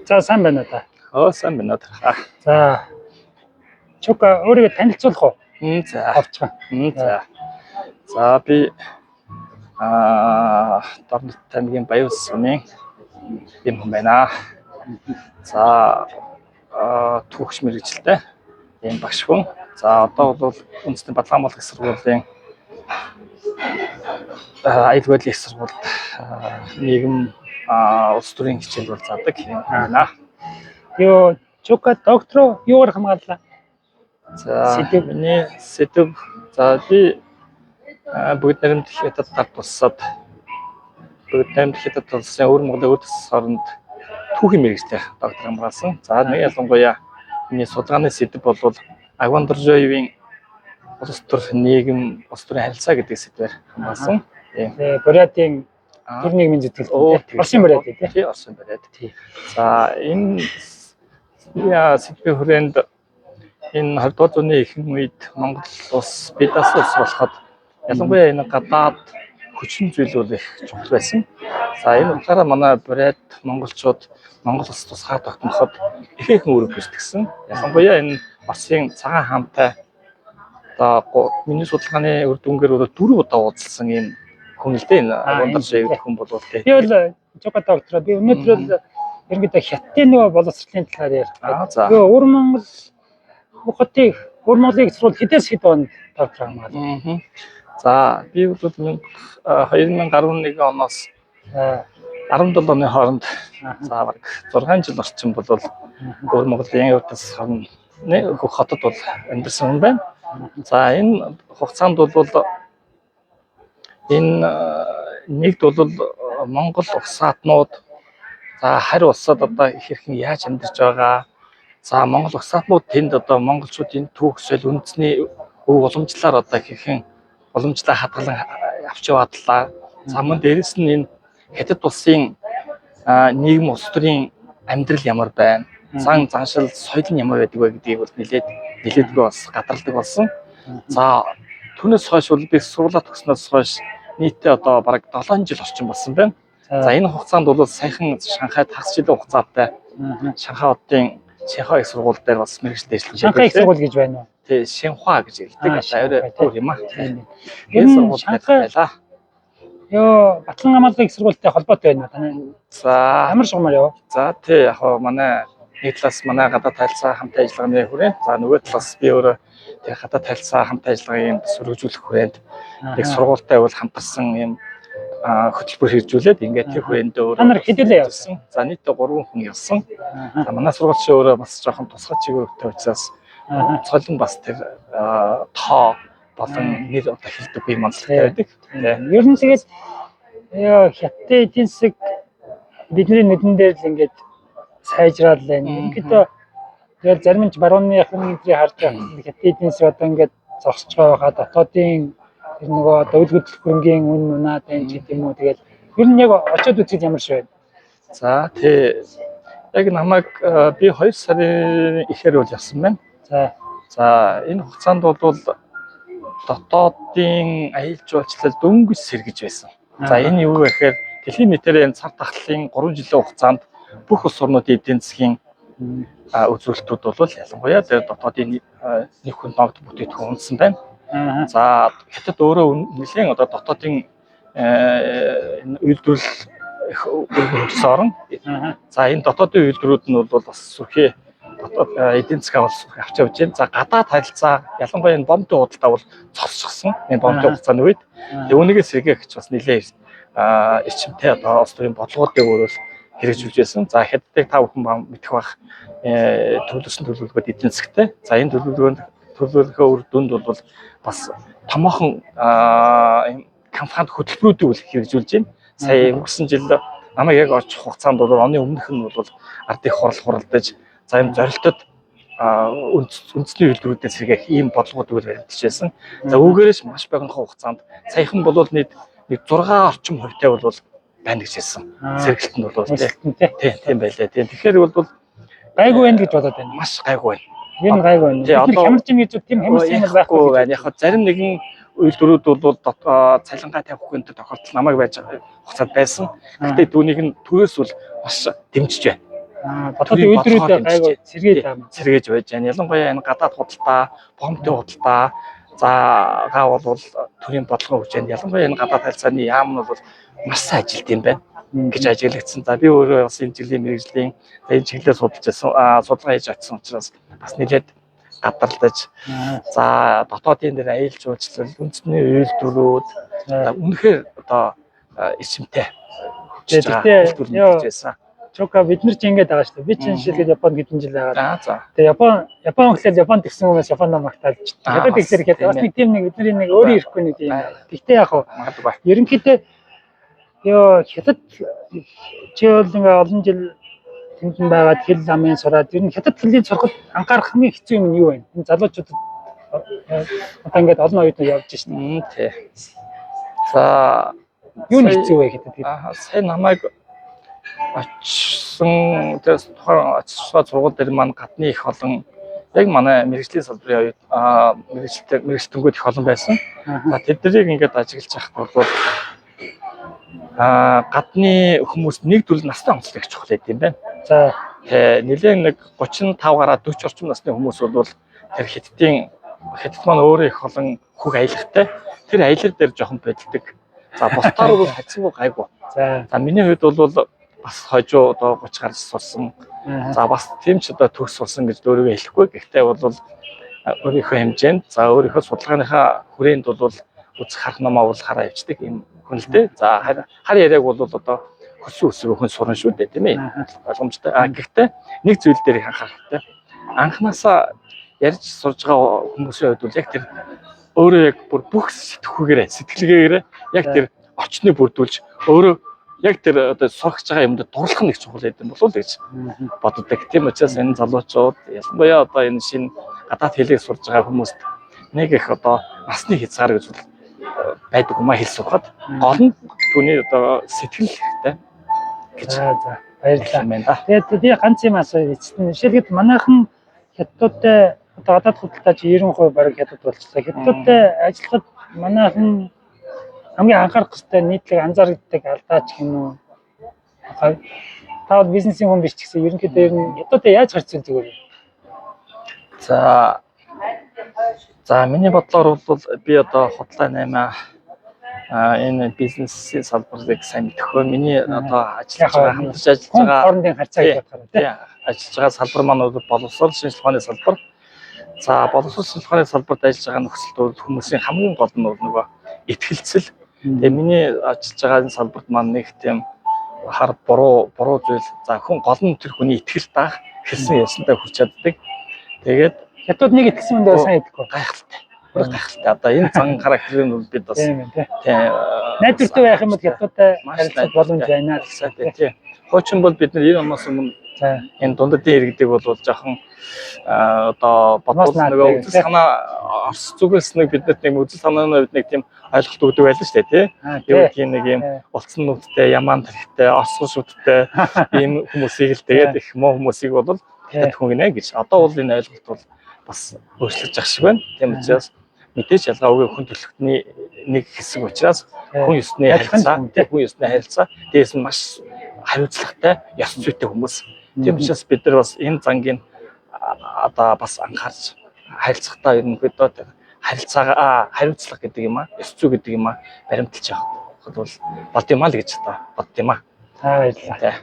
За сайн байна уу та? Сайн байна уу. За Чука өөрийгөө танилцуулах уу? За. Авчгаа. За. За би Дорнот тамгийн Баян сумын юм хүн байна. За түүхч мэргэжилтэй ийм багш хүн. За одоо бол үндэсний Бадгаамбал их сургуулийн аюулгүй их сургуульд нийгэм улс төрийн хичээл бол заадаг юм байна. Юу Чука доктор юугаар хамгааллаа? За миний сэдв би бүгд найрамд хятадд тусаад бүгд найрамд хятадд тулсан өвөр Монголын өд соронд түүхийн мэргэжтэй доктор хамгаалсан. За нэг ялангуяа миний судалгааны сэдв бол Агвандаржоевын улс төр нийгэм улс төрийн харилцаа гэдэг сэдвээр хамгаалсан. Бурятын төр нийгмийн зүтгэлтэй. Орсын бурят тий. Орсын бурят. За энэ сэдвийн хүрээнд энэ 20 дугаар зууны ихэнх үед Монгол улс бие даасан улс болоход ялангуяа энэ гадаад хүчин зүйлүүд их чухал байсан. За энэ утгаараа манай бурят монголчууд Монгол улс тусгаар тогтноход ихээхэн үүрэг гүйцэтгсэн. Ялангуяа энэ Оросын цагаан хаантай одоо миний судалгааны үр дүнгээр бол 4 удаа уулзсан юм хүн л дээ энэ Агвандаржоев хүн бол тий. Би бол Чука доктор би өнөөдөр бол ерөнхийдөө хятадын нөгөө боловсролын талаар ярих. Өвөр Монгол хотыг өвөр Монголын их сургууль хэдээс хэд онд доктор хамгаалав? За би бол 2011 оноос 17 оны хооронд за бараг 6 жил орчим бол өвөр Монголын Явтас хорны хотод бол амьдарсан хүн байна. За энэ хугацаанд бол энэ нэгд бол Монгол улс хаатнууд за харь улсад одоо их хэрхэн яаж амьдарч байгаа. За Монгол улс хаатнууд тэнд одоо монголчуудын түүхсэл үндэсний өв уламжлалаар одоо хэрхэн уламжлаа хадгалан авч яваадлаа. За мөн дээрэс нь энэ хятад улсын нийгэм улс төрийн амьдрал ямар байна. Зан заншил соёл нь ямар байдаг вэ гэдгийг бол нэлээдгүй бас гадарладаг болсон. За түүнээс хойш бол би сургуулаа төгснөөс хойш нийтдээ одоо бараг 7 жил орчим болсон байна. За энэ хугацаанд бол саяхан Шанхайд хагас жилийн хугацаатай Шанхай хотын Шанхай их сургууль дээр бас мэргэжилт ажиллаж байна. Шанхай их сургууль гэж байна уу? Тий, Шанхай гэж хэлдэг. Өөр юм аа. Энэ сургууль байлаа. Ёо, Батлан хамгааллын их сургуультай холбоотой байна таны. За ямар шугамар яв? За тий, яг манай нэг талаас манай гадаад харилцаа хамт ажиллагааны хүрээнд за нөгөө талаас би өөрөө тэр гадаад харилцаа хамт ажиллагааны сөргөжүүлэх хүрээнд нэг сургуультай бол хамтарсан юм хөтөлбөр хэрэгжүүлээд ингээд тэр хүрээнд өөрөө та нар хэдүүлээ явсан. За нийтдээ 3 хүн явсан. За манай сургууль чи өөрөө бас жоохон тусгай чиглэлтэй учраас цолон бас тэр тоо болон нэр одоо хэлдэг юм онцлогтой байдаг. Ер нь тэгээд хятадын эдийн засаг бидний нүдэн дээр л ингээд сайжраад байна. Ингээд тэгэл зарим нь барууныхын энтрийг харж байгаа. Хятадын эдийн засаг одоо ингээд зогсож байгаа дотоодын тэр нөгөө одоо үйл хөдлөлтийн үн унаад байна ч гэдэг юм уу. Тэгээд ер нь яг очиод үзэхэд ямар шиг байна? За тий. Яг намайг би 2 сарын ихээр бол явсан байна. За энэ хугацаанд бол дотоодын аялал жуулчлал дөнгөж сэргэж байсан. За энэ юу вэ гэхээр дэлхийн нийтээр энэ цар тахлын 3 жилийн хугацаанд бүх улс орнуудын эдийн засгийн үзүүлэлтүүд бол ялангуяа тэр дотоодын нэг хүн ногд бүтээгдэхүүн унсан байна. За хятад өөрөө нэлээд одоо дотоодын үйлдвэрлэл их хөгжсөн орн. За энэ дотоодын үйлдвэрүүд нь бол бас сүрхий дотоод эдийн засгаа бол авч явж байна. За гадаад харилцаа ялангуяа энэ бомбын худалдаа бол цогцолсон. Энэ бомбын хугацааны үед үүнийгээ сэргээх гэж бас нэлээд эрчимтэй одоо улс төрийн бодлогуудыг өөрөө хэрэгжүүлж байсан. За хятадыг та бүхэн мэдэх бах төлөвлөсөн төлөвлөгөөд эдийн засгтай. За энэ төлөвлөгөө үр дүнд бол бас томоохон компанид хөтөлбөрүүдийг бол хэрэгжүүлж байна. Сая өнгөрсөн жил намайг яг очих хугацаанд бол оны өмнөх нь бол ард их хуралдаж за энэ зорилтод үндэсний үйлдвэрүүдээс сэргээх ийм бодлогуудыг баримтж байсан. За үүгээрээс маш богино хугацаанд саяхан бол нэг 6 орчим хувьтай бол байна гэж хэлсэн. Сэргэлт нь бол тийм байлаа. Тэгэхээр бол гайгүй байна гэж бодоод байна. Маш гайгүй байна. Энэ гайгүй байна. Тэгэхээр хямарч юм гэж тийм хямарч юм байхгүй байна. Яг зарим нэгэн үйлдвэрүүд бол цалингаа тавих хүнтэй тохиолдол намайг байж хугацаад байсан. Гэхдээ түүнийг нь төрөөс бол маш дэмжиж байна. Дотоодын үйлдвэрүүд гайгүй сэргээд байгаа юм. Сэргээж байж байна. Ялангуяа энэ гадаад худалдаа, бомбын худалдаа, за гаавал төрийн бодлого өгч байна. Ялангуяа энэ гадаад харилцааны яам нь бол маш сайн ажилт юм байна гэж ажиглагдсан. За би өөрөө бас энэ жилийн мэргэжлийн энэ чиглэлээр судалж байсан, судалгаа хийж очсон учраас бас нэлээд гадарлаж. За дотоодын дээр аюул жуулчлал, үндэсний үйлдвэрүүд үнэхээр одоо ичимтэй. Гэхдээ байсан. Чока бид нар ч ингэж байгаа шүү дээ. Би чинь жишээлбэл Японд хэдэн жил байгаа. Тэгээ Япон гэхэл Японд ирсэн хүмүүс Японоор магтаалж. Хятад гэхэлэр ихэд бас нэг тийм нэг бидний нэг өөрөө ирэхгүй нэг юм. Гэхдээ яг хаа ерөнхийдөө хятад чи бол ингээ олон жил тэнд байгаад хэл замын сураад ер нь хятад хэлийг сурахад анхаарах хамгийн хэцүү юм нь юу вэ? Энэ залуучуудад одоо ингээд олон оюутнууд явж шин. Тий. За юу нь хэцүү вэ хятад хэл? Сайн намайг очсон тэр тухайн очсон сургууль дээр маань гадны их олон яг манай мэрэгжлийн салбарын мэрэгчлэнгүүд их олон байсан. Тэднийг ингээд ажиглаж явах бол гадны хүмүүс нэг төрөл настай онцлог чухал гэдэг юм байна. За нэлээд нэг 35 гараа 40 орчим насны хүмүүс бол тэр хятад маань өөрөө их олон хүүг аялагтай. Тэр аялал дээр жоохон боддог. За бусдаар бол хацгүй гайгүй. За миний хувьд бол бас хожуу одоо 30 гарч сурсан. За бас тийм ч одоо төгс сурсан гэж өөрийгөө хэлэхгүй. Гэхдээ бол өөрийнхөө хэмжээнд за өөрийнхөө судалгааныхаа хүрээнд бол үзэх харах номоо бол хараа явждаг юм хүн л дээ. За хар яриаг бол одоо хөсөө хүн сурна шүү дээ тийм ээ. Ойлгомжтой. Гэхдээ нэг зүйл дээр анхаарах хэрэгтэй. Анханасаа ярьж сурж байгаа хүмүүсийн хувьд бол яг тэр өөрөө яг бүх сэтгэлгээгээр яг тэр орчныг бүрдүүлж өөрөө яг тэр одоо сурах байгаа юмд дурлах нэг чухал гэдэг юм болов уу гэж боддог. Тийм учраас энэ залуучууд ялангуяа одоо энэ шинэ гадаад хэлийг сурж байгаа хүмүүст нэг их одоо насны хязгаар гэж байдаг юм а хэл сурахад гол нь түүний одоо сэтгэл хэрэгтэй гэж. За баярлалаа. Тэгээд би ганц юм асууя. Жишээлбэл манайхан хятадтай одоо гадаад худалдаач 90% бараг хятад болчихлоо. Хятадтай ажиллахад манайхан хамгийн анхаарах хэрэгтэй нийтлэг анзаардаг алдаач юм уу? Та бизнесийн хүн биш ч гэсэн ерөнхийдөө ер нь хятадтай яаж харьцах зүгээр вэ? За миний бодлоор бол би одоо худлаа 8 энэ бизнесийн салбарыг сайн мэдэхгүй. Миний одоо ажиллаж байгаа хамтарч ажиллаж байгаа хоорондын харьцаа гэж бодохоор тийм ажиллаж байгаа салбар маань бол боловсрол шинжилгээ ухааны салбар. За боловсрол шинжилгээ ухааны салбарт ажиллаж байгаа нөхцөлд хүмүүсийн хамгийн гол нь нөгөө итгэлцэл. Тэгээ миний ажиллаж байгаа энэ салбарт маань нэг тийм хар буруу зүйл. За хүн гол нь тэр хүний итгэл даах хэлсэн ярьсантай хүрч чаддаг. Тэгээд хятад нэг итгэсэн үндэ сайн идэхгүй. Гайхалтай. Гайхалтай. Одоо энэ зан характерын бол бид бас тийм найдвартай байх юм бол хятадтай харилцах боломж байна гэсэн тийм. Хуучин бол бид нар 90 оноос өмнө энэ дундадын иргэдэг бол жоохон одоо бодвол нөгөө үзэл санаа Орос зүгээс нэг биднэрт нэг үзэл санааны хувьд нэг тийм ойлголт өгдөг байлаа шүү дээ тийм. Юу гэх нэг юм улцсан нүдтэй, ямаан тарихтай, орсгон шүттэй ийм хүмүүсийг л тэгээд их муу хүмүүсийг бол хятад хүн гинэ гэж. Одоо бол энэ ойлголт бол бас өөрчлөгдөж ах шиг байна. Тийм учраас мэдээж ялгаагүй хүн төлөвтний нэг хэсэг учраас хүн ёсны харилцаа дээрс нь маш хариуцлагатай, ёс зүйтэй хүмүүс. Тийм учраас бид нар бас энэ зангийн одоо бас анхаарч харилцахтаа ерөнхийдөө хариуцлага гэдэг юм а, ёс зүй гэдэг юм а баримталж явах бол болд юм а л гэж одоо бодд юм а. Баярлалаа.